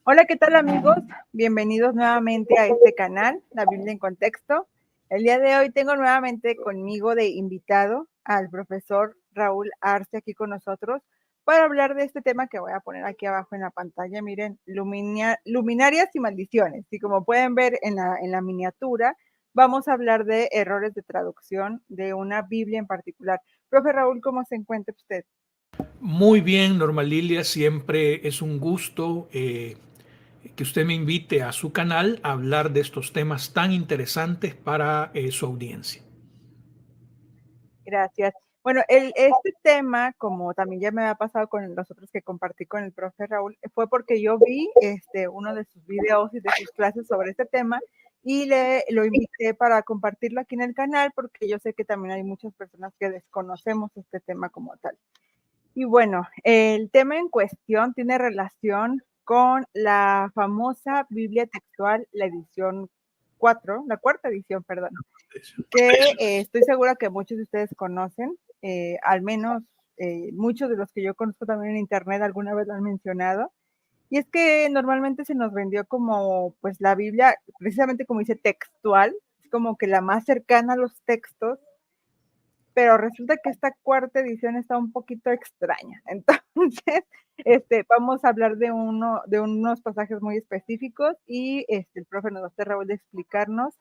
Hola, ¿qué tal amigos? Bienvenidos nuevamente a este canal, La Biblia en Contexto. El día de hoy tengo nuevamente conmigo de invitado al profesor Raúl Arce aquí con nosotros para hablar de este tema que voy a poner aquí abajo en la pantalla. Miren, luminarias y maldiciones. Y como pueden ver en la miniatura, vamos a hablar de errores de traducción de una Biblia en particular. Profe Raúl, ¿cómo se encuentra usted? Muy bien, Norma Lilia, siempre es un gusto que usted me invite a su canal a hablar de estos temas tan interesantes para su audiencia. Gracias. Bueno, este tema, como también ya me había pasado con los otros que compartí con el profe Raúl, fue porque yo vi uno de sus videos y de sus clases sobre este tema y lo invité para compartirlo aquí en el canal porque yo sé que también hay muchas personas que desconocemos este tema como tal. Y bueno, el tema en cuestión tiene relación con la famosa Biblia textual, la edición 4, la cuarta edición, perdón, que estoy segura que muchos de ustedes conocen, al menos muchos de los que yo conozco también en internet alguna vez lo han mencionado, y es que normalmente se nos vendió como pues la Biblia, precisamente como dice textual, es como que la más cercana a los textos, pero resulta que esta cuarta edición está un poquito extraña. Entonces, vamos a hablar de unos pasajes muy específicos y el profe nos va a hacer Raúl de explicarnos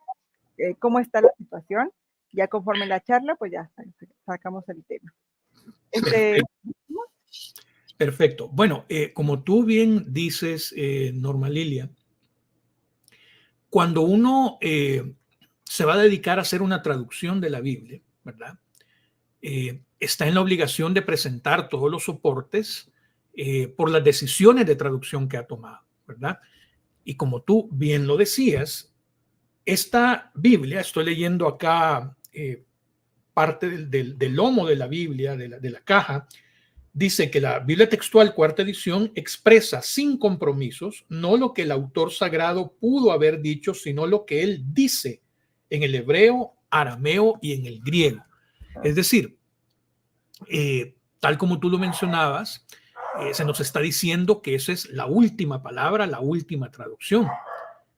cómo está la situación. Ya conforme la charla, pues ya sacamos el tema. Perfecto. Perfecto. Bueno, como tú bien dices, Norma Lilia, cuando uno se va a dedicar a hacer una traducción de la Biblia, ¿verdad? Está en la obligación de presentar todos los soportes por las decisiones de traducción que ha tomado, ¿verdad? Y como tú bien lo decías, esta Biblia, estoy leyendo acá parte del lomo de la Biblia, de la caja, dice que la Biblia textual cuarta edición expresa sin compromisos no lo que el autor sagrado pudo haber dicho, sino lo que él dice en el hebreo, arameo y en el griego. Es decir, tal como tú lo mencionabas, se nos está diciendo que esa es la última palabra, la última traducción.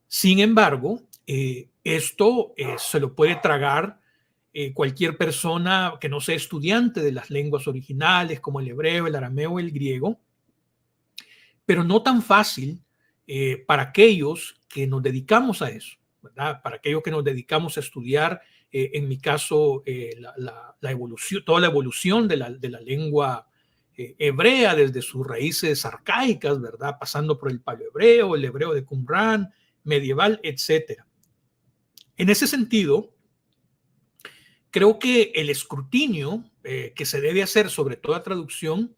Sin embargo, esto se lo puede tragar cualquier persona que no sea estudiante de las lenguas originales como el hebreo, el arameo, el griego, pero no tan fácil para aquellos que nos dedicamos a eso, ¿verdad? Para aquellos que nos dedicamos a estudiar, en mi caso, la evolución, toda la evolución de la lengua hebrea desde sus raíces arcaicas, ¿verdad? Pasando por el paleohebreo, el hebreo de Qumran, medieval, etcétera. En ese sentido, creo que el escrutinio que se debe hacer sobre toda traducción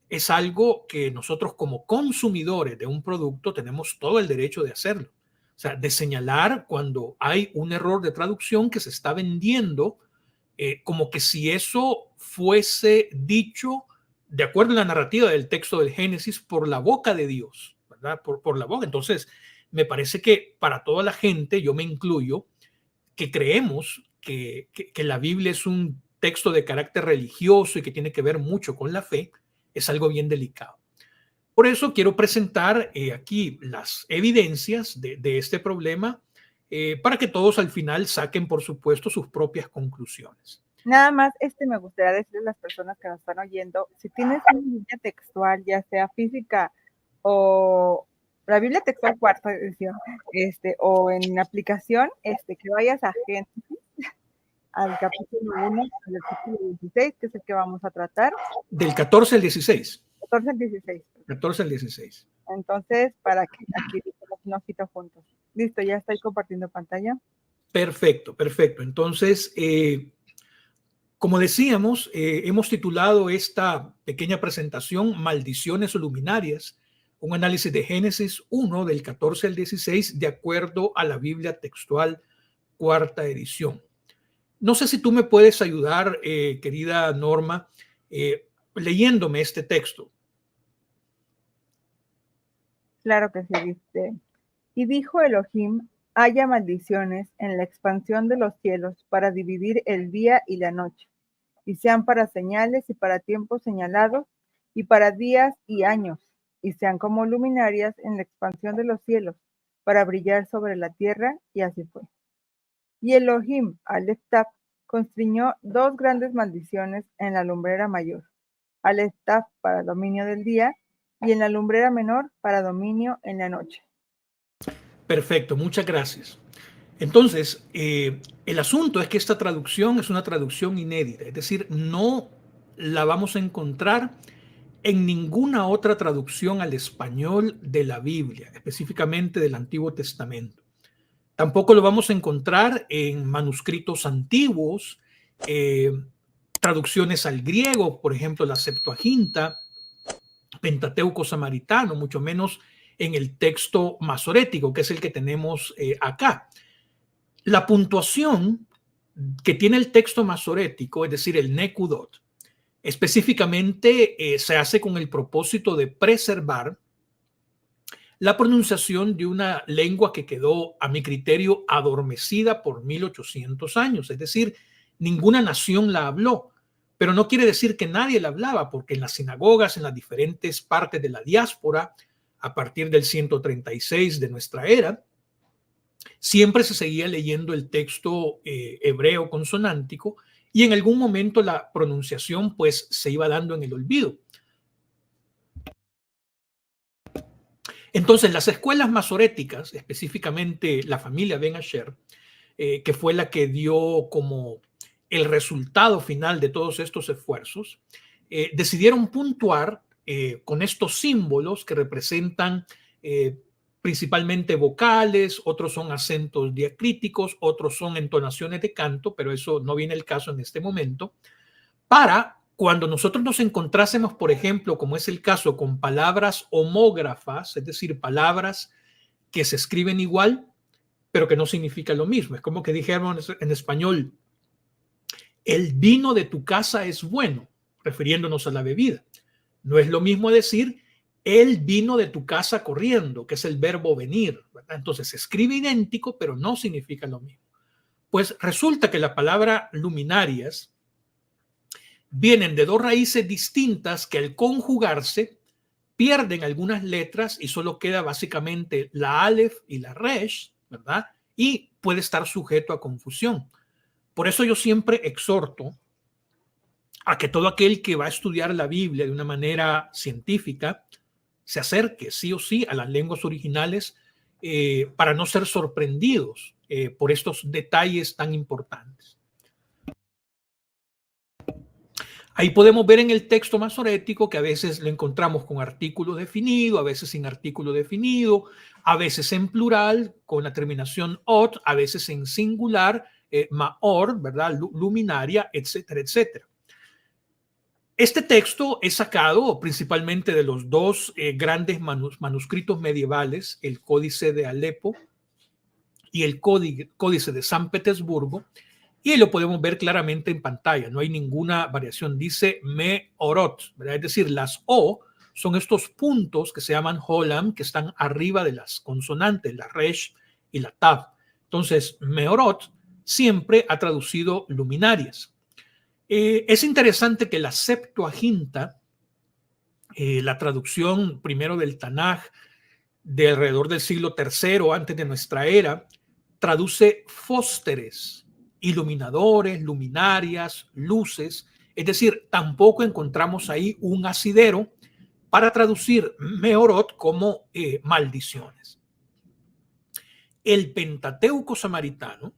es algo que nosotros como consumidores de un producto tenemos todo el derecho de hacerlo. O sea, de señalar cuando hay un error de traducción que se está vendiendo como que si eso fuese dicho de acuerdo a la narrativa del texto del Génesis por la boca de Dios, ¿verdad? Por la boca. Entonces, me parece que para toda la gente, yo me incluyo, que creemos que la Biblia es un texto de carácter religioso y que tiene que ver mucho con la fe, es algo bien delicado. Por eso quiero presentar aquí las evidencias de este problema para que todos al final saquen, por supuesto, sus propias conclusiones. Nada más, me gustaría decirle a las personas que nos están oyendo, si tienes una Biblia textual, ya sea física o la Biblia textual cuarta edición, o en aplicación, que vayas a Génesis, al capítulo 1, al versículo 16, que es el que vamos a tratar. Del 14 al 16. 14 al 16. 14 al 16. Entonces, para que aquí estemos un ojito juntos. Listo, ya estoy compartiendo pantalla. Perfecto, perfecto. Entonces, como decíamos, hemos titulado esta pequeña presentación Maldiciones Luminarias, un análisis de Génesis 1 del 14 al 16 de acuerdo a la Biblia textual cuarta edición. No sé si tú me puedes ayudar, querida Norma, leyéndome este texto. Claro que sí, dice. Y dijo Elohim, haya maldiciones en la expansión de los cielos para dividir el día y la noche, y sean para señales y para tiempos señalados, y para días y años, y sean como luminarias en la expansión de los cielos, para brillar sobre la tierra, y así fue. Y Elohim, Aleph Taf, constriñó dos grandes maldiciones en la lumbrera mayor, Aleph Taf para dominio del día, y en la lumbrera menor para dominio en la noche. Perfecto, muchas gracias. Entonces, el asunto es que esta traducción es una traducción inédita, es decir, no la vamos a encontrar en ninguna otra traducción al español de la Biblia, específicamente del Antiguo Testamento. Tampoco lo vamos a encontrar en manuscritos antiguos, traducciones al griego, por ejemplo, la Septuaginta, Pentateuco samaritano, mucho menos en el texto masorético, que es el que tenemos acá. La puntuación que tiene el texto masorético, es decir, el Nekudot, específicamente se hace con el propósito de preservar la pronunciación de una lengua que quedó, a mi criterio, adormecida por 1800 años. Es decir, ninguna nación la habló, pero no quiere decir que nadie la hablaba, porque en las sinagogas, en las diferentes partes de la diáspora, a partir del 136 de nuestra era, siempre se seguía leyendo el texto hebreo consonántico y en algún momento la pronunciación pues se iba dando en el olvido. Entonces, las escuelas masoréticas, específicamente la familia Ben Asher, que fue la que dio como el resultado final de todos estos esfuerzos, decidieron puntuar con estos símbolos que representan principalmente vocales, otros son acentos diacríticos, otros son entonaciones de canto, pero eso no viene al caso en este momento, para cuando nosotros nos encontrásemos, por ejemplo, como es el caso, con palabras homógrafas, es decir, palabras que se escriben igual, pero que no significan lo mismo. Es como que dijéramos en español, el vino de tu casa es bueno, refiriéndonos a la bebida. No es lo mismo decir, él vino de tu casa corriendo, que es el verbo venir, ¿verdad? Entonces se escribe idéntico, pero no significa lo mismo. Pues resulta que la palabra luminarias vienen de dos raíces distintas que al conjugarse pierden algunas letras y solo queda básicamente la Aleph y la Resh, ¿verdad? Y puede estar sujeto a confusión. Por eso yo siempre exhorto a que todo aquel que va a estudiar la Biblia de una manera científica se acerque sí o sí a las lenguas originales para no ser sorprendidos por estos detalles tan importantes. Ahí podemos ver en el texto masorético que a veces lo encontramos con artículo definido, a veces sin artículo definido, a veces en plural con la terminación ot, a veces en singular, maor, ¿verdad? Luminaria, etcétera, etcétera. Este texto es sacado principalmente de los dos grandes manuscritos medievales, el Códice de Alepo y el Códice de San Petersburgo, y lo podemos ver claramente en pantalla, no hay ninguna variación, dice Meorot, ¿verdad? Es decir, las O son estos puntos que se llaman Holam, que están arriba de las consonantes, la Resh y la Tav. Entonces, Meorot siempre ha traducido luminarias. Es interesante que la Septuaginta, la traducción primero del Tanaj de alrededor del siglo III antes de nuestra era, traduce fósteres, iluminadores, luminarias, luces, es decir, tampoco encontramos ahí un asidero para traducir Meorot como maldiciones. El Pentateuco samaritano,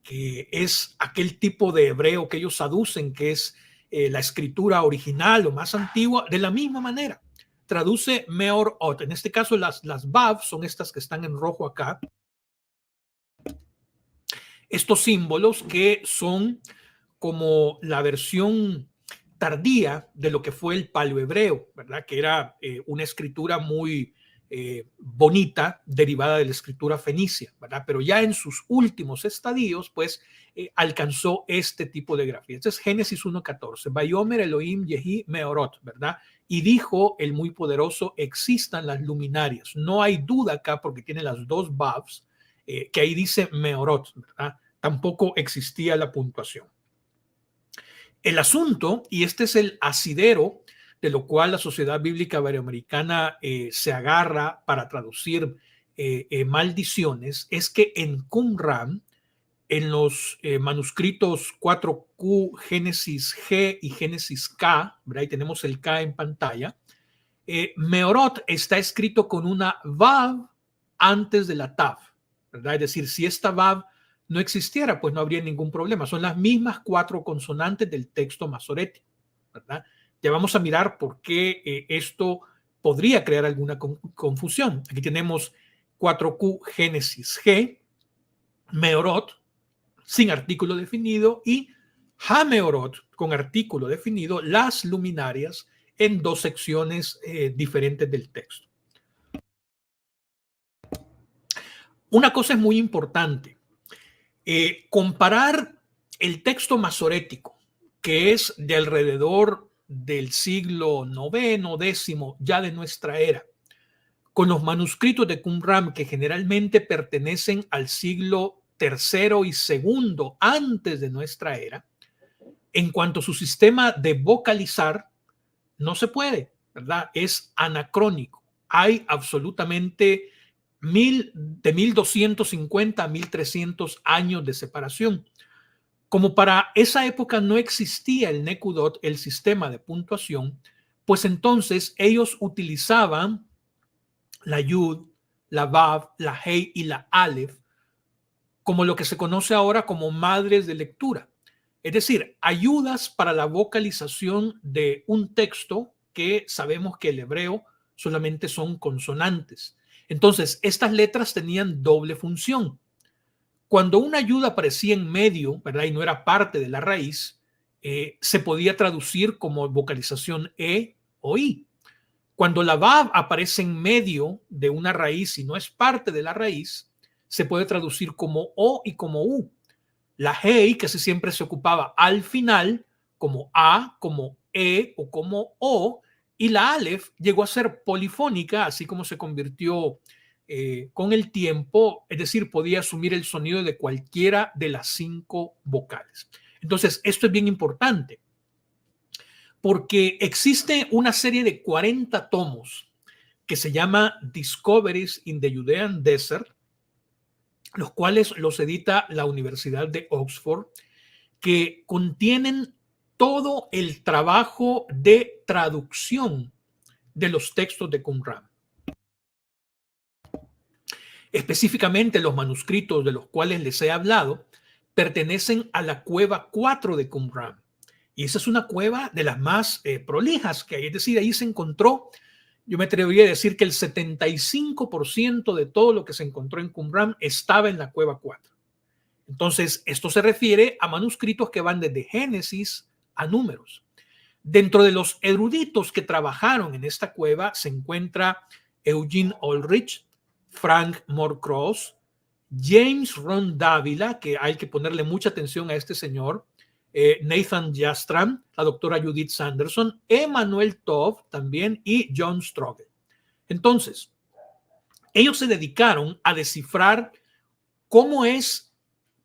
que es aquel tipo de hebreo que ellos aducen que es la escritura original o más antigua, de la misma manera, traduce Meorot. En este caso las Vav son estas que están en rojo acá, estos símbolos que son como la versión tardía de lo que fue el paleohebreo, ¿verdad? Que era una escritura muy bonita, derivada de la escritura fenicia, ¿verdad? Pero ya en sus últimos estadios, pues, alcanzó este tipo de grafía. Este es Génesis 1:14. Vayomer Elohim Yehi Meorot, ¿verdad? Y dijo el muy poderoso, existan las luminarias. No hay duda acá porque tiene las dos Vavs, que ahí dice Meorot, ¿verdad? Tampoco existía la puntuación. El asunto, y este es el asidero de lo cual la Sociedad Bíblica Iberoamericana se agarra para traducir maldiciones, es que en Qumran, en los manuscritos 4Q, Génesis G y Génesis K, ¿verdad? Y tenemos el K en pantalla, Meorot está escrito con una Vav antes de la Tav, ¿verdad? Es decir, si esta Vav no existiera, pues no habría ningún problema. Son las mismas 4 consonantes del texto masorético, ¿verdad? Ya vamos a mirar por qué esto podría crear alguna confusión. Aquí tenemos 4Q Génesis G, Meorot sin artículo definido y Hameorot con artículo definido, las luminarias en 2 secciones diferentes del texto. Una cosa es muy importante, comparar el texto masorético, que es de alrededor del siglo IX, X, ya de nuestra era, con los manuscritos de Qumran, que generalmente pertenecen al siglo III y II antes de nuestra era. En cuanto a su sistema de vocalizar, no se puede, ¿verdad? Es anacrónico. Hay absolutamente de 1250 a 1300 años de separación. Como para esa época no existía el Nekudot, el sistema de puntuación, pues entonces ellos utilizaban la Yud, la Vav, la Hei y la Aleph como lo que se conoce ahora como madres de lectura. Es decir, ayudas para la vocalización de un texto que sabemos que el hebreo solamente son consonantes. Entonces, estas letras tenían doble función. Cuando una ayuda aparecía en medio, ¿verdad? Y no era parte de la raíz, se podía traducir como vocalización E o I. Cuando la Vav aparece en medio de una raíz y no es parte de la raíz, se puede traducir como O y como U. La Hei casi siempre se ocupaba al final como A, como E o como O, y la Aleph llegó a ser polifónica, así como se convirtió con el tiempo, es decir, podía asumir el sonido de cualquiera de las 5 vocales. Entonces, esto es bien importante, porque existe una serie de 40 tomos que se llama Discoveries in the Judean Desert, los cuales los edita la Universidad de Oxford, que contienen todo el trabajo de traducción de los textos de Qumran. Específicamente los manuscritos de los cuales les he hablado pertenecen a la cueva 4 de Qumran. Y esa es una cueva de las más prolijas que hay. Es decir, ahí se encontró, yo me atrevería a decir que el 75% de todo lo que se encontró en Qumran estaba en la cueva 4. Entonces, esto se refiere a manuscritos que van desde Génesis a Números. Dentro de los eruditos que trabajaron en esta cueva se encuentra Eugene Ulrich, Frank Moore-Cross, James Ron Dávila, que hay que ponerle mucha atención a este señor, Nathan Jastram, la doctora Judith Sanderson, Emanuel Tov también y John Strobel. Entonces, ellos se dedicaron a descifrar cómo es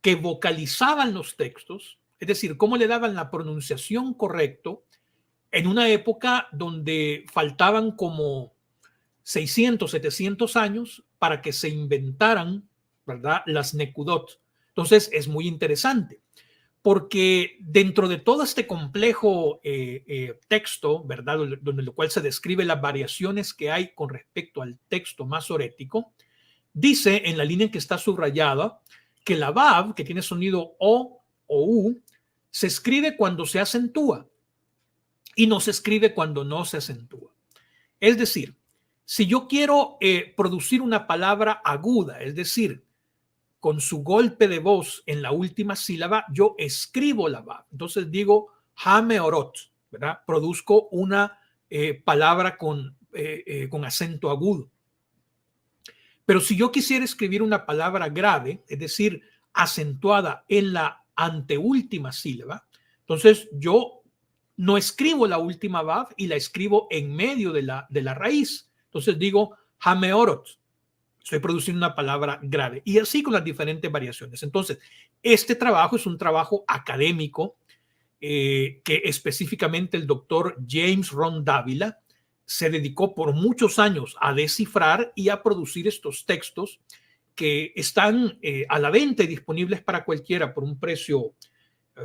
que vocalizaban los textos, es decir, cómo le daban la pronunciación correcta en una época donde faltaban como 600, 700 años para que se inventaran, ¿verdad?, las Nekudot. Entonces, es muy interesante, porque dentro de todo este complejo texto, ¿verdad?, donde lo cual se describe las variaciones que hay con respecto al texto masorético, dice en la línea en que está subrayada que la Vav, que tiene sonido O o U, se escribe cuando se acentúa y no se escribe cuando no se acentúa. Es decir, si yo quiero producir una palabra aguda, es decir, con su golpe de voz en la última sílaba, yo escribo la Vav. Entonces digo Hameorot, ¿verdad? Produzco una palabra con acento agudo. Pero si yo quisiera escribir una palabra grave, es decir, acentuada en la anteúltima sílaba, entonces yo no escribo la última Vav y la escribo en medio de la raíz. Entonces digo Hameorot. Estoy produciendo una palabra grave. Y así con las diferentes variaciones. Entonces, este trabajo es un trabajo académico que específicamente el doctor James Ron Dávila se dedicó por muchos años a descifrar y a producir estos textos que están a la venta y disponibles para cualquiera por un precio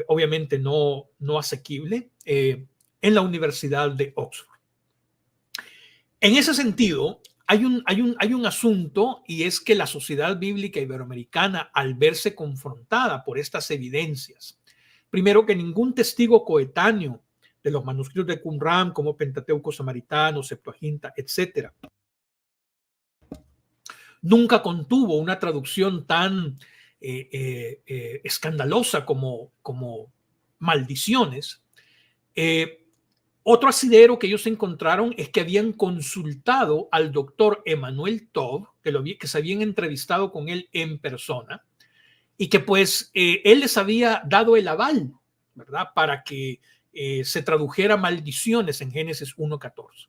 obviamente no asequible en la Universidad de Oxford. En ese sentido, hay un asunto, y es que la Sociedad Bíblica Iberoamericana, al verse confrontada por estas evidencias, primero que ningún testigo coetáneo de los manuscritos de Qumran, como Pentateuco Samaritano, Septuaginta, etcétera, nunca contuvo una traducción tan escandalosa como maldiciones. Otro asidero que ellos encontraron es que habían consultado al doctor Emanuel Tov, que se habían entrevistado con él en persona, y que pues él les había dado el aval, ¿verdad?, para que se tradujera maldiciones en Génesis 1:14.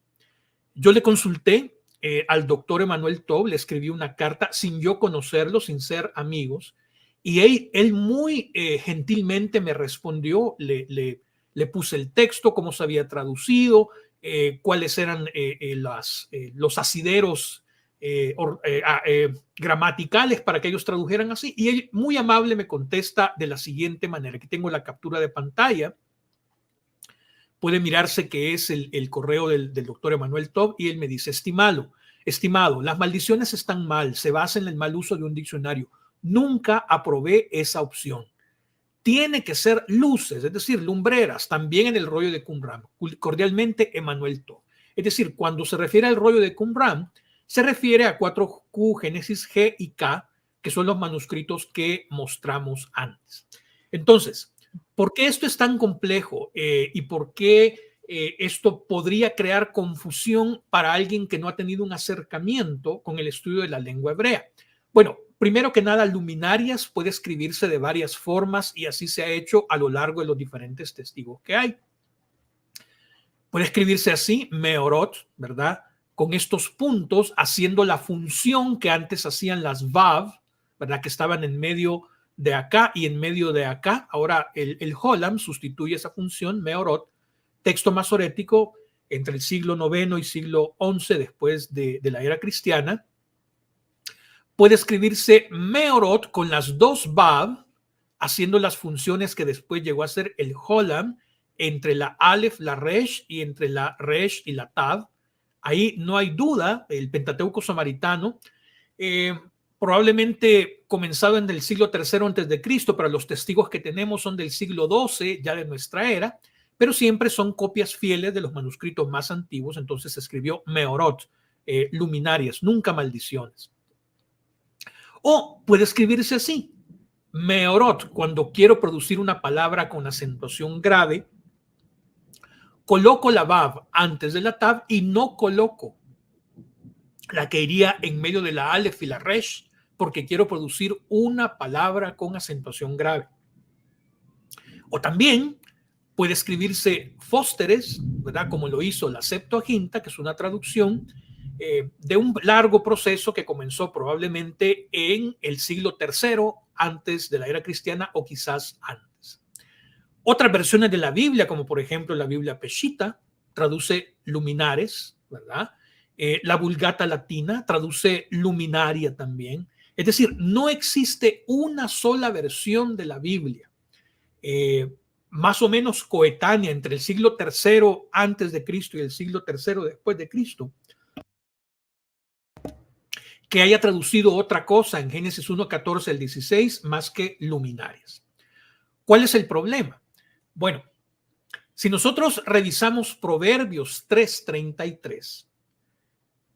Yo le consulté al doctor Emanuel Tov, le escribí una carta sin yo conocerlo, sin ser amigos, y él muy gentilmente me respondió, le puse el texto, cómo se había traducido, cuáles eran los asideros gramaticales para que ellos tradujeran así. Y él muy amable me contesta de la siguiente manera. Aquí tengo la captura de pantalla. Puede mirarse que es el correo del doctor Emanuel Tov, y él me dice: estimado, las maldiciones están mal, se basan en el mal uso de un diccionario. Nunca aprobé esa opción. Tiene que ser luces, es decir, lumbreras, también en el rollo de Qumran. Cordialmente, Emanuel Tov. Es decir, cuando se refiere al rollo de Qumran, se refiere a 4Q, Génesis, G y K, que son los manuscritos que mostramos antes. Entonces, ¿por qué esto es tan complejo y por qué esto podría crear confusión para alguien que no ha tenido un acercamiento con el estudio de la lengua hebrea? Bueno, primero que nada, luminarias puede escribirse de varias formas, y así se ha hecho a lo largo de los diferentes testigos que hay. Puede escribirse así, meorot, ¿verdad?, con estos puntos, haciendo la función que antes hacían las vav, ¿verdad?, que estaban en medio de acá y en medio de acá. Ahora el Holam sustituye esa función, meorot, texto masorético entre el siglo IX y siglo XI después de la era cristiana. Puede escribirse meorot con las dos vav, haciendo las funciones que después llegó a ser el Holam entre la Aleph, la Resh, y entre la Resh y la Tav. Ahí no hay duda, el Pentateuco Samaritano, probablemente comenzado en el siglo III antes de Cristo, pero los testigos que tenemos son del siglo XII, ya de nuestra era, pero siempre son copias fieles de los manuscritos más antiguos. Entonces se escribió meorot, luminarias, nunca maldiciones. O puede escribirse así, meorot, cuando quiero producir una palabra con acentuación grave, coloco la vav antes de la tav y no coloco la que iría en medio de la aleph y la resh, porque quiero producir una palabra con acentuación grave. O también puede escribirse fósteres, ¿verdad?, como lo hizo la Septuaginta, que es una traducción de un largo proceso que comenzó probablemente en el siglo III antes de la era cristiana, o quizás antes. Otras versiones de la Biblia, como por ejemplo la Biblia Peshitta, traduce luminares, ¿verdad? La Vulgata Latina traduce luminaria también. Es decir, no existe una sola versión de la Biblia más o menos coetánea entre el siglo III antes de Cristo y el siglo III después de Cristo, que haya traducido otra cosa en Génesis 1:14 al 16 más que luminarias. ¿Cuál es el problema? Bueno, si nosotros revisamos Proverbios 3:33,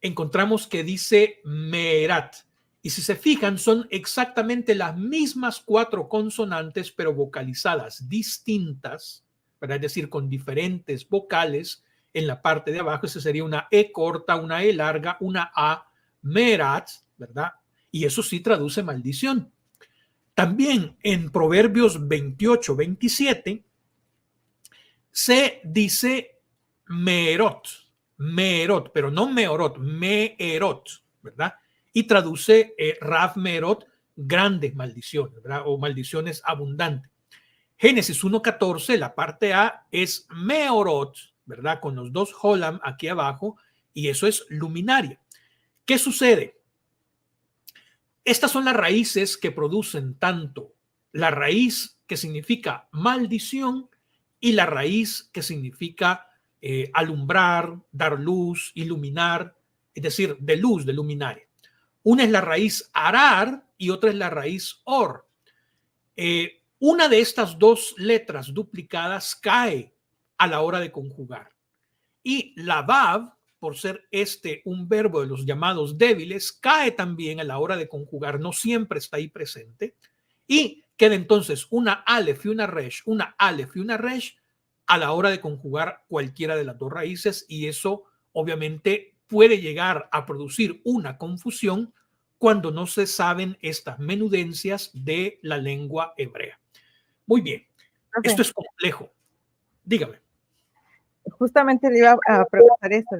encontramos que dice meerat, y si se fijan son exactamente las mismas 4 consonantes pero vocalizadas distintas, ¿verdad?, es decir, con diferentes vocales en la parte de abajo. Esa sería una E corta, una E larga, una A, meerat, ¿verdad? Y eso sí traduce maldición. También en Proverbios 28:27 se dice meerot, pero no meorot, meerot, ¿verdad? Y traduce Rav Meerot, grandes maldiciones, ¿verdad?, o maldiciones abundantes. Génesis 1:14, la parte A es meorot, ¿verdad? Con los dos holam aquí abajo, y eso es luminaria. ¿Qué sucede? Estas son las raíces que producen tanto la raíz que significa maldición y la raíz que significa alumbrar, dar luz, iluminar, es decir, de luz, de luminaria. Una es la raíz arar y otra es la raíz or. Una de estas dos letras duplicadas cae a la hora de conjugar. Y la vav, por ser un verbo de los llamados débiles, cae también a la hora de conjugar, no siempre está ahí presente. Y queda entonces una alef y una resh a la hora de conjugar cualquiera de las dos raíces, y eso obviamente puede llegar a producir una confusión cuando no se saben estas menudencias de la lengua hebrea. Muy bien, esto es complejo. Dígame. Justamente le iba a preguntar eso,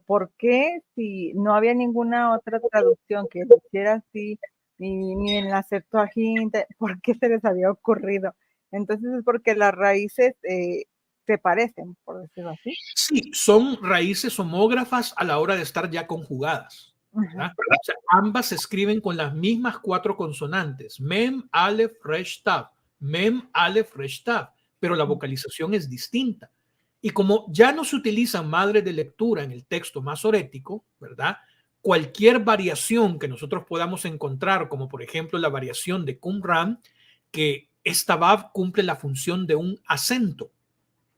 ¿por qué si no había ninguna otra traducción que lo hiciera así, ni en la Septuaginta, por qué se les había ocurrido? Entonces es porque las raíces se parecen, por decirlo así. Sí, son raíces homógrafas a la hora de estar ya conjugadas. ¿Verdad? O sea, ambas se escriben con las mismas 4 consonantes, mem, aleph, resh, tav, mem, aleph, resh, tav, pero la vocalización es distinta. Y como ya no se utilizan madres de lectura en el texto masorético, ¿verdad? Cualquier variación que nosotros podamos encontrar, como por ejemplo la variación de Qumran, que esta vav cumple la función de un acento.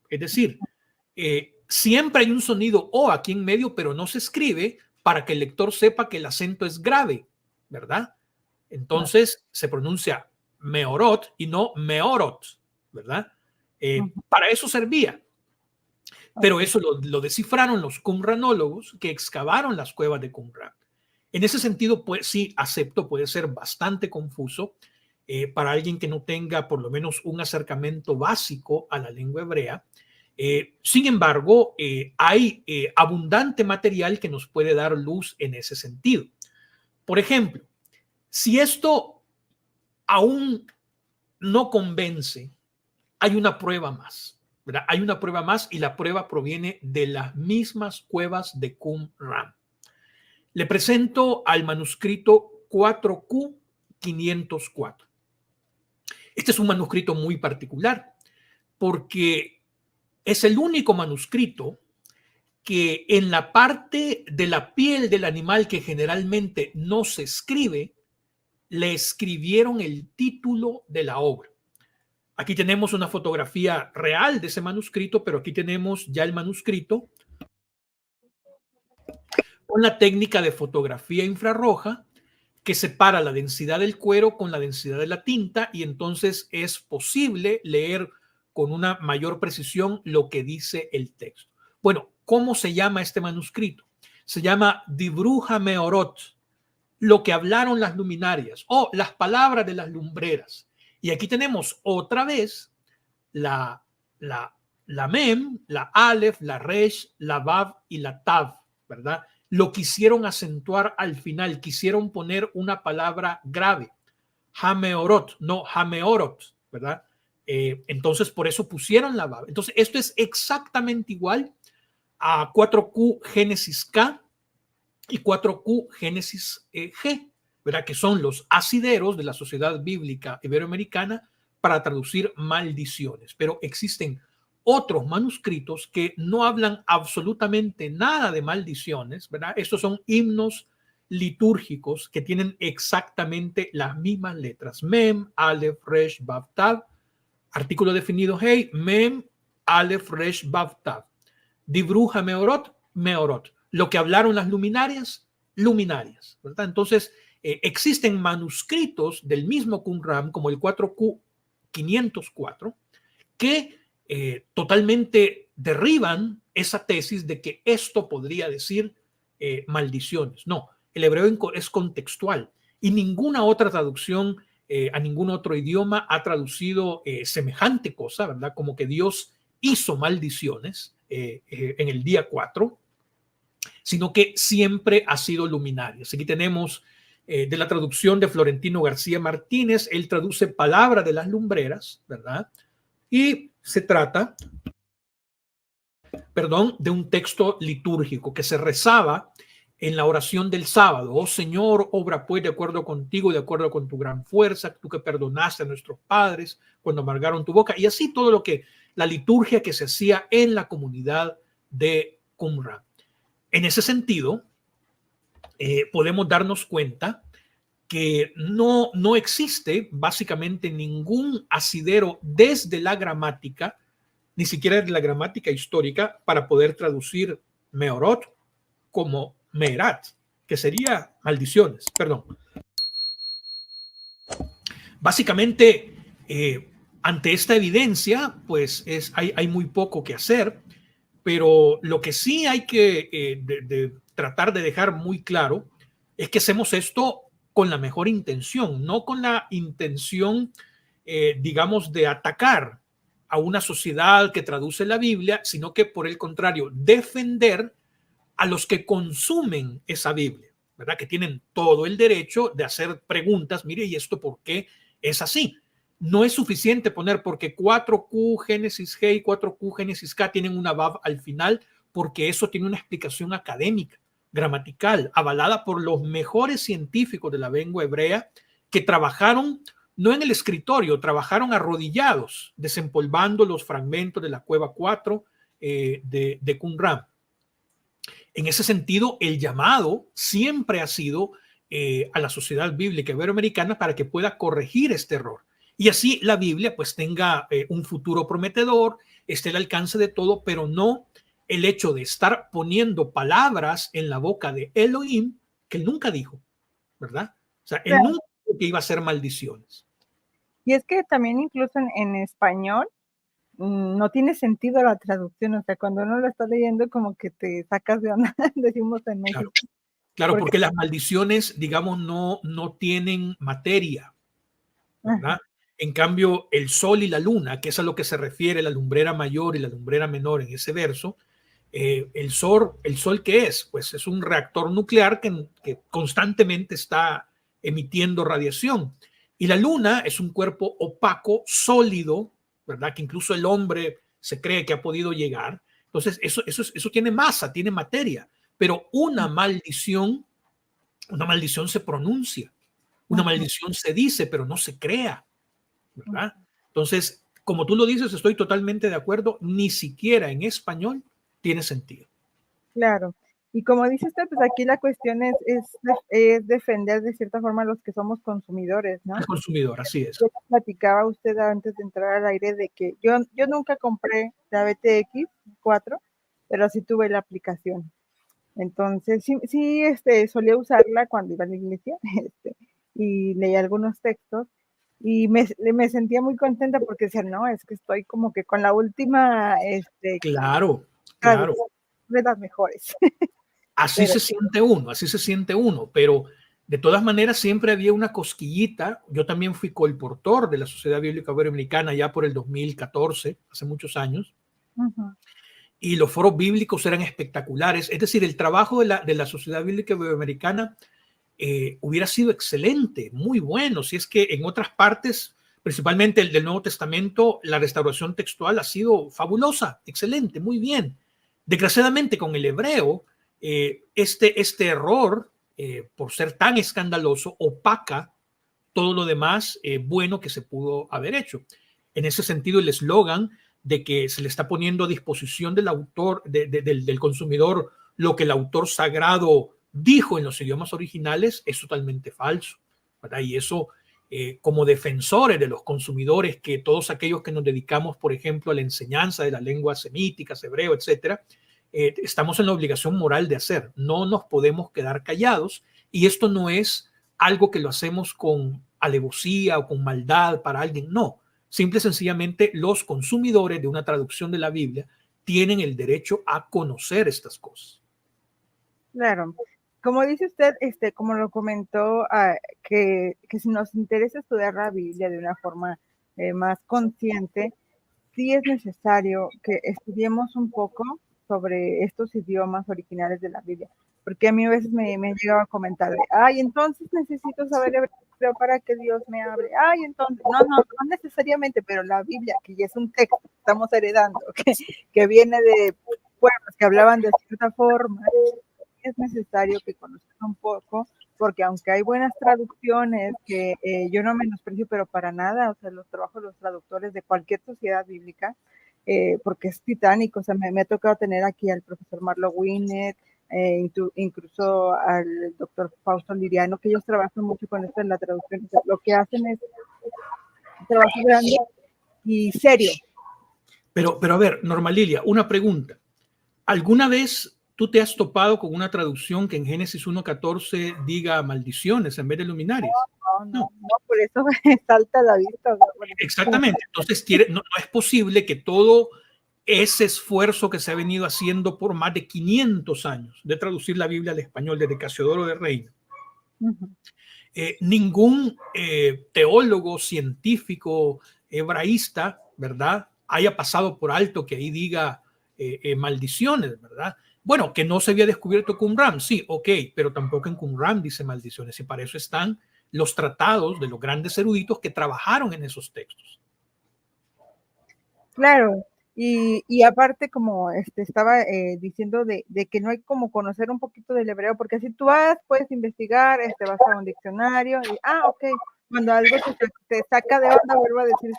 Es decir, siempre hay un sonido O aquí en medio, pero no se escribe para que el lector sepa que el acento es grave, ¿verdad? Entonces se pronuncia meorot y no meorot, ¿verdad? Para eso servía. Pero eso lo descifraron los qumranólogos que excavaron las cuevas de Qumran. En ese sentido, pues sí, acepto, puede ser bastante confuso para alguien que no tenga por lo menos un acercamiento básico a la lengua hebrea. Sin embargo, hay abundante material que nos puede dar luz en ese sentido. Por ejemplo, si esto aún no convence, hay una prueba más, ¿verdad? Hay una prueba más y la prueba proviene de las mismas cuevas de Qumran. Le presento al manuscrito 4Q504. Este es un manuscrito muy particular porque es el único manuscrito que en la parte de la piel del animal que generalmente no se escribe, le escribieron el título de la obra. Aquí tenemos una fotografía real de ese manuscrito, pero aquí tenemos ya el manuscrito con la técnica de fotografía infrarroja que separa la densidad del cuero con la densidad de la tinta, y entonces es posible leer con una mayor precisión lo que dice el texto. Bueno, ¿cómo se llama este manuscrito? Se llama Dibru HaMeorot, lo que hablaron las luminarias, o las palabras de las lumbreras. Y aquí tenemos otra vez la mem, la alef, la resh, la vav y la tav, ¿verdad? Lo quisieron acentuar al final, quisieron poner una palabra grave, hameorot, no hameorot, ¿verdad? Entonces por eso pusieron la vav. Entonces esto es exactamente igual a 4Q Génesis K y 4Q Génesis G, ¿verdad? Que son los asideros de la Sociedad Bíblica Iberoamericana para traducir maldiciones. Pero existen otros manuscritos que no hablan absolutamente nada de maldiciones, ¿verdad? Estos son himnos litúrgicos que tienen exactamente las mismas letras. Mem, Aleph, Resh, Vav, Tav. Artículo definido, hey, Mem, Aleph, Resh, Vav, Tav. Dibru HaMeorot, Meorot. Lo que hablaron las luminarias, luminarias, ¿verdad? Entonces, existen manuscritos del mismo Qumran, como el 4Q504, que totalmente derriban esa tesis de que esto podría decir maldiciones. No, el hebreo es contextual y ninguna otra traducción a ningún otro idioma ha traducido semejante cosa, ¿verdad? Como que Dios hizo maldiciones en el día 4, sino que siempre ha sido luminaria. Aquí tenemos de la traducción de Florentino García Martínez, él traduce palabra de las lumbreras, ¿verdad? Y se trata, de un texto litúrgico que se rezaba en la oración del sábado. Oh Señor, obra pues de acuerdo contigo, de acuerdo con tu gran fuerza, tú que perdonaste a nuestros padres cuando amargaron tu boca, y así todo lo que la liturgia que se hacía en la comunidad de Qumran. En ese sentido, podemos darnos cuenta que no existe básicamente ningún asidero desde la gramática, ni siquiera de la gramática histórica, para poder traducir Meorot como Merat, que sería maldiciones, perdón. Básicamente, ante esta evidencia, pues hay muy poco que hacer, pero lo que sí hay que tratar de dejar muy claro es que hacemos esto con la mejor intención, no con la intención, digamos, de atacar a una sociedad que traduce la Biblia, sino que por el contrario, defender a los que consumen esa Biblia, ¿verdad? Que tienen todo el derecho de hacer preguntas, mire, ¿y esto por qué es así? No es suficiente poner porque 4Q Génesis G y 4Q Génesis K tienen una Vav al final, porque eso tiene una explicación académica, gramatical, avalada por los mejores científicos de la lengua hebrea que trabajaron no en el escritorio, trabajaron arrodillados, desempolvando los fragmentos de la cueva 4 de Qumran. En ese sentido, el llamado siempre ha sido a la sociedad bíblica iberoamericana para que pueda corregir este error. Y así la Biblia pues tenga un futuro prometedor, esté al alcance de todo, pero no el hecho de estar poniendo palabras en la boca de Elohim que él nunca dijo, ¿verdad? O sea, él nunca dijo que iba a ser maldiciones. Y es que también incluso en español no tiene sentido la traducción, o sea, cuando uno lo está leyendo como que te sacas de onda, decimos en México. Claro, porque las maldiciones, digamos, no tienen materia, ¿verdad? Ajá. En cambio, el sol y la luna, que es a lo que se refiere la lumbrera mayor y la lumbrera menor en ese verso, el sol, ¿qué es? Pues es un reactor nuclear que constantemente está emitiendo radiación. Y la luna es un cuerpo opaco, sólido, ¿verdad? Que incluso el hombre se cree que ha podido llegar. Entonces, eso tiene masa, tiene materia. Pero una maldición se pronuncia, una maldición se dice, pero no se crea, ¿verdad? Entonces, como tú lo dices, estoy totalmente de acuerdo, ni siquiera en español tiene sentido. Claro. Y como dice usted, pues aquí la cuestión es defender de cierta forma a los que somos consumidores, ¿no? El consumidor, así es. Yo platicaba usted antes de entrar al aire de que yo nunca compré la BTX 4, pero sí tuve la aplicación. Entonces, sí, solía usarla cuando iba a la iglesia, y leía algunos textos, y me sentía muy contenta porque decía, no, es que estoy como que con la última, claro, de las mejores. Así se siente uno, pero de todas maneras siempre había una cosquillita. Yo también fui colportor de la Sociedad Bíblica Iberoamericana ya por el 2014, hace muchos años. Uh-huh. Y los foros bíblicos eran espectaculares. Es decir, el trabajo de la Sociedad Bíblica Iberoamericana hubiera sido excelente, muy bueno. Si es que en otras partes, principalmente el del Nuevo Testamento, la restauración textual ha sido fabulosa, excelente, muy bien. Desgraciadamente con el hebreo, este error, por ser tan escandaloso, opaca todo lo demás bueno que se pudo haber hecho. En ese sentido, el eslogan de que se le está poniendo a disposición del autor, del consumidor, lo que el autor sagrado dijo en los idiomas originales, es totalmente falso, ¿verdad? Y eso, como defensores de los consumidores, que todos aquellos que nos dedicamos, por ejemplo, a la enseñanza de las lenguas semíticas, hebreo, etcétera, estamos en la obligación moral de hacer. No nos podemos quedar callados, y esto no es algo que lo hacemos con alevosía o con maldad para alguien, no. Simple y sencillamente los consumidores de una traducción de la Biblia tienen el derecho a conocer estas cosas. Claro. Como dice usted, como lo comentó, que si nos interesa estudiar la Biblia de una forma más consciente, sí es necesario que estudiemos un poco sobre estos idiomas originales de la Biblia, porque a mí a veces me llegaba a comentar de, ay, entonces necesito saber hebreo para que Dios me hable. Ay, entonces, no necesariamente, pero la Biblia, que ya es un texto que estamos heredando, que viene de pueblos que hablaban de cierta forma, es necesario que conozcan un poco, porque aunque hay buenas traducciones, que yo no menosprecio, pero para nada, o sea, los trabajos de los traductores de cualquier sociedad bíblica, porque es titánico, o sea, me ha tocado tener aquí al profesor Marlo Winnet, incluso al doctor Fausto Liriano, que ellos trabajan mucho con esto en la traducción, o sea, lo que hacen es un trabajo grande y serio. Pero a ver, Norma Lilia, una pregunta. ¿Alguna vez tú te has topado con una traducción que en Génesis 1:14 diga maldiciones en vez de luminares? No, por eso me salta la vista. O sea, bueno, exactamente. Entonces, no es posible que todo ese esfuerzo que se ha venido haciendo por más de 500 años de traducir la Biblia al español desde Casiodoro de Reina, ningún teólogo, científico, hebraísta, ¿verdad?, haya pasado por alto que ahí diga maldiciones, ¿verdad? Bueno, que no se había descubierto Qumran, sí, ok, pero tampoco en Qumran dice maldiciones, y para eso están los tratados de los grandes eruditos que trabajaron en esos textos. Claro, y aparte como estaba diciendo de que no hay como conocer un poquito del hebreo, porque si tú vas, puedes investigar, vas a un diccionario, y ok, cuando algo te saca de onda, vuelvo a decir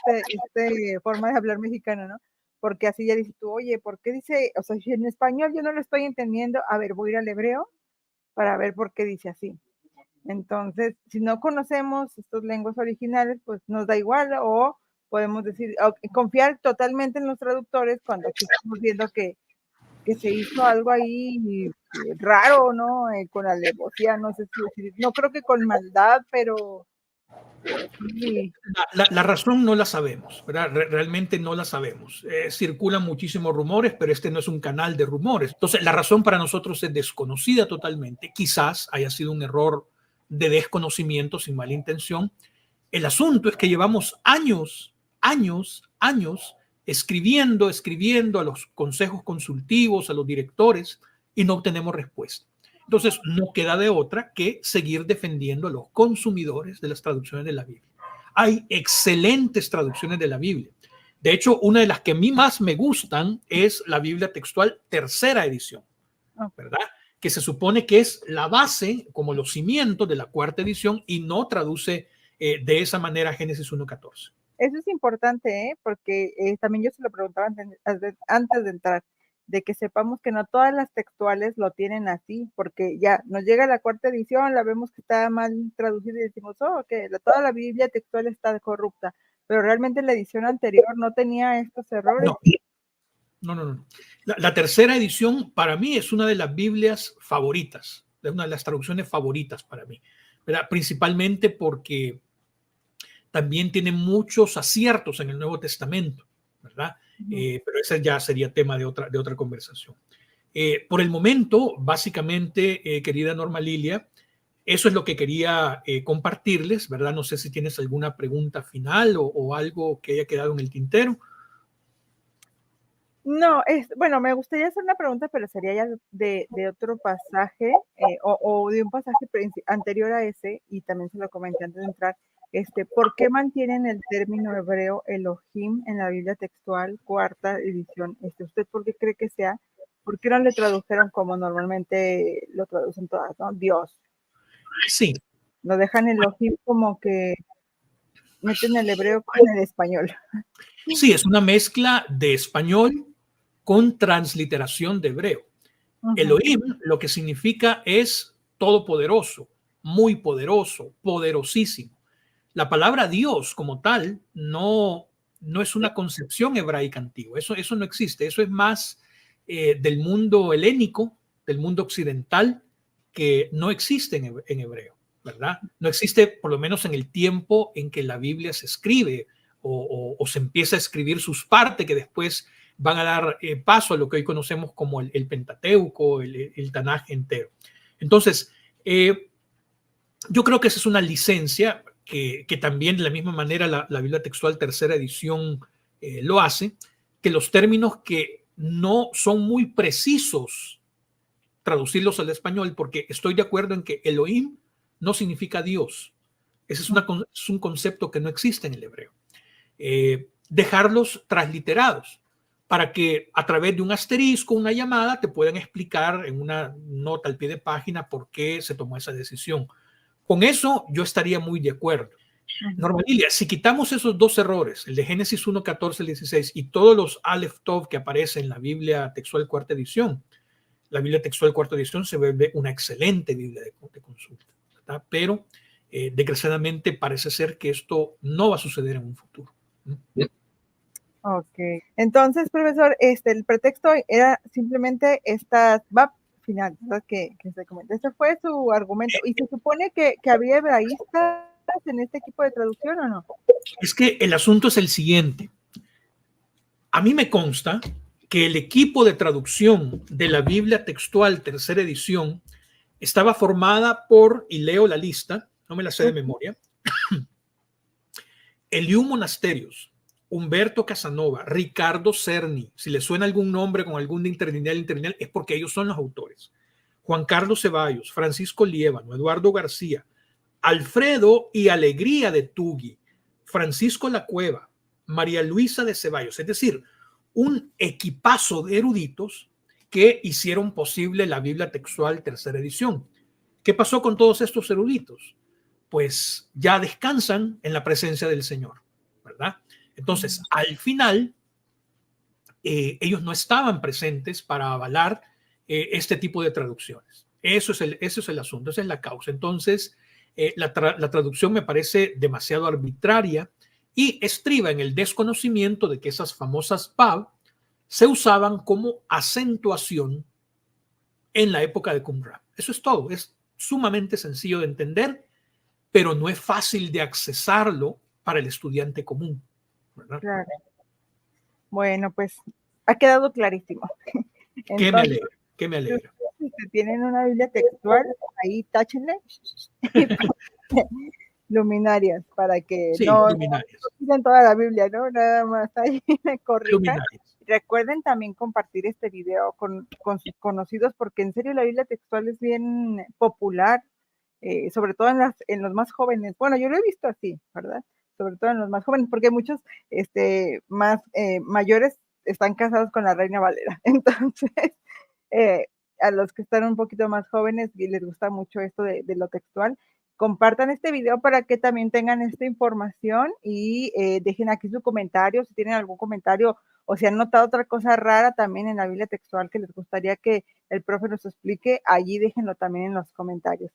forma de hablar mexicano, ¿no? Porque así ya dices tú, oye, ¿por qué dice? O sea, si en español yo no lo estoy entendiendo, a ver, voy a ir al hebreo para ver por qué dice así. Entonces, si no conocemos estas lenguas originales, pues nos da igual, o podemos decir, confiar totalmente en los traductores cuando aquí estamos viendo que se hizo algo ahí raro, ¿no? Con alevosía, no sé si decir, no creo que con maldad, pero sí. La razón no la sabemos, ¿verdad? Realmente no la sabemos. Circulan muchísimos rumores, pero este no es un canal de rumores. Entonces, la razón para nosotros es desconocida totalmente. Quizás haya sido un error de desconocimiento sin mala intención. El asunto es que llevamos años escribiendo a los consejos consultivos, a los directores, y no obtenemos respuesta. Entonces, no queda de otra que seguir defendiendo a los consumidores de las traducciones de la Biblia. Hay excelentes traducciones de la Biblia. De hecho, una de las que a mí más me gustan es la Biblia textual tercera edición, ¿verdad? Que se supone que es la base, como los cimientos de la cuarta edición, y no traduce de esa manera Génesis 1:14. Eso es importante, porque también yo se lo preguntaba antes de entrar, de que sepamos que no todas las textuales lo tienen así, porque ya nos llega la cuarta edición, la vemos que está mal traducida y decimos, que toda la Biblia textual está corrupta, pero realmente la edición anterior no tenía estos errores. No. La tercera edición para mí es una de las Biblias favoritas, es una de las traducciones favoritas para mí, ¿verdad? Principalmente porque también tiene muchos aciertos en el Nuevo Testamento, ¿verdad? Pero ese ya sería tema de otra conversación. Por el momento, básicamente, querida Norma Lilia, eso es lo que quería compartirles, ¿verdad? No sé si tienes alguna pregunta final o algo que haya quedado en el tintero. No, bueno, me gustaría hacer una pregunta, pero sería ya de otro pasaje o de un pasaje anterior a ese, y también se lo comenté antes de entrar. ¿Por qué mantienen el término hebreo Elohim en la Biblia textual, cuarta edición? ¿Usted por qué cree que sea? ¿Por qué no le tradujeron como normalmente lo traducen todas, ¿no? Dios. Sí. Lo dejan Elohim como que meten el hebreo con el español. Sí, es una mezcla de español con transliteración de hebreo. Elohim lo que significa es todopoderoso, muy poderoso, poderosísimo. La palabra Dios como tal no es una concepción hebraica antigua, eso no existe, eso es más del mundo helénico, del mundo occidental, que no existe en hebreo, ¿verdad? No existe por lo menos en el tiempo en que la Biblia se escribe o se empieza a escribir sus partes que después van a dar paso a lo que hoy conocemos como el Pentateuco, el Tanaj entero. Entonces, yo creo que esa es una licencia que también de la misma manera la Biblia textual tercera edición lo hace, que los términos que no son muy precisos traducirlos al español, porque estoy de acuerdo en que Elohim no significa Dios. Ese es un concepto que no existe en el hebreo. Dejarlos transliterados para que a través de un asterisco, una llamada, te puedan explicar en una nota al pie de página por qué se tomó esa decisión. Con eso yo estaría muy de acuerdo. Norma Lilia, si quitamos esos dos errores, el de Génesis 1, 14, 16 y todos los Aleph Tov que aparecen en la Biblia textual cuarta edición, la Biblia textual cuarta edición se vuelve una excelente Biblia de consulta, ¿verdad? Pero desgraciadamente parece ser que esto no va a suceder en un futuro. Ok, entonces, profesor, el pretexto era simplemente esta va final, ¿verdad? Que se comenta. Ese fue su argumento. ¿Y se supone que había hebraístas en este equipo de traducción o no? Es que el asunto es el siguiente. A mí me consta que el equipo de traducción de la Biblia textual tercera edición estaba formada por, y leo la lista, no me la sé de memoria, Eliú Monasterios, Humberto Casanova, Ricardo Cerny. Si le suena algún nombre con algún interlineal, es porque ellos son los autores. Juan Carlos Ceballos, Francisco Liévano, Eduardo García, Alfredo y Alegría de Tugui, Francisco La Cueva, María Luisa de Ceballos. Es decir, un equipazo de eruditos que hicieron posible la Biblia textual tercera edición. ¿Qué pasó con todos estos eruditos? Pues ya descansan en la presencia del Señor, ¿verdad? Entonces, al final, ellos no estaban presentes para avalar este tipo de traducciones. Eso es el asunto, esa es la causa. Entonces, la traducción me parece demasiado arbitraria y estriba en el desconocimiento de que esas famosas Vav se usaban como acentuación en la época de Qumran. Eso es todo, es sumamente sencillo de entender, pero no es fácil de accesarlo para el estudiante común, ¿verdad? Claro. Bueno, pues ha quedado clarísimo. Entonces, ¿Qué me alegra? ¿Qué me alegra? Si tienen una Biblia textual, ahí táchenle luminarias para que Sí, no luminarias. tiren toda la Biblia, ¿no? Nada más ahí me corrijan. Luminarias. Recuerden también compartir este video con sus conocidos, porque en serio la Biblia textual es bien popular, sobre todo en los más jóvenes. Bueno, yo lo he visto así, ¿verdad? Sobre todo en los más jóvenes, porque muchos más mayores están casados con la Reina Valera. Entonces, a los que están un poquito más jóvenes y les gusta mucho esto de lo textual, compartan este video para que también tengan esta información y dejen aquí su comentario, si tienen algún comentario o si han notado otra cosa rara también en la Biblia textual que les gustaría que el profe nos explique, allí déjenlo también en los comentarios.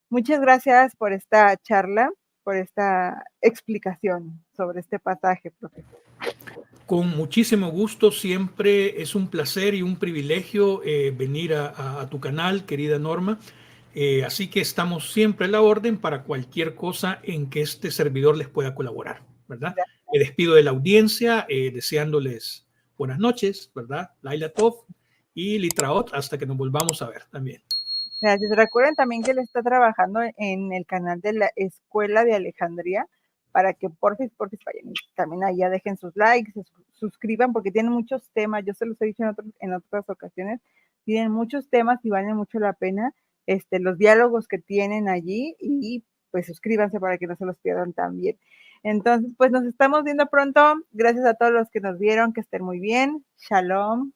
Muchas gracias por esta charla, por esta explicación sobre este pasaje, profesor. Con muchísimo gusto, siempre es un placer y un privilegio venir a tu canal, querida Norma. Así que estamos siempre a la orden para cualquier cosa en que este servidor les pueda colaborar, ¿verdad? Me despido de la audiencia deseándoles buenas noches, ¿verdad? Laila Tov y Litraot, hasta que nos volvamos a ver también. Gracias. Recuerden también que él está trabajando en el canal de la Escuela de Alejandría, para que porfis vayan. También allá dejen sus likes, se suscriban, porque tienen muchos temas. Yo se los he dicho en otras ocasiones. Tienen muchos temas y valen mucho la pena los diálogos que tienen allí, y pues suscríbanse para que no se los pierdan también. Entonces, pues nos estamos viendo pronto. Gracias a todos los que nos vieron, que estén muy bien. Shalom.